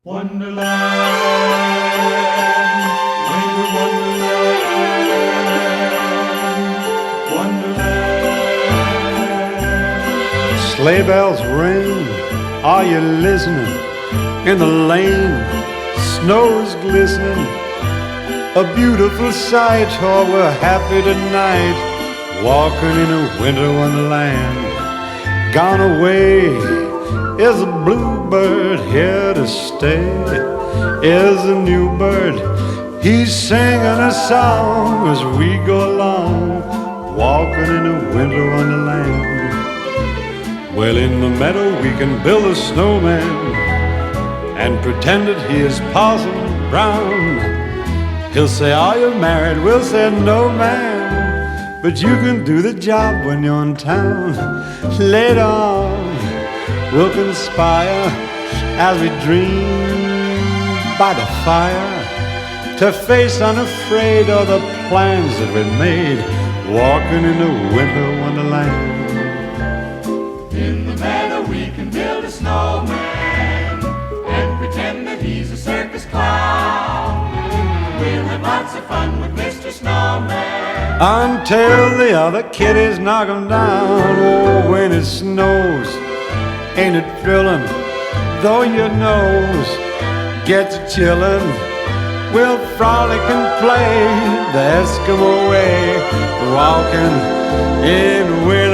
Wonderland, winter wonderland, wonderland. Sleigh bells ring, are you listening? In the lane, snow's glistening. A beautiful sight, oh, we're happy tonight, walking in a winter wonderland. Gone away is a bluebird, here to stay is a new bird. He's singing a song as we go along, walking in a winter wonderland. Well, in the meadow we can build a snowman and pretend that he is Parson Brown. He'll say, are you married? We'll say, no, man, but you can do the job when you're in town. Later on, we'll conspire as we dream by the fire to face unafraid all the plans that we made, walking in a winter wonderland. In the meadow we can build a snowman and pretend that he's a circus clown. We'll have lots of fun with Mr. Snowman until the other kiddies knock him down. Oh, when it snows, ain't it thrilling? Though your nose gets chillin', we'll frolic and play the Eskimo way, walking in winter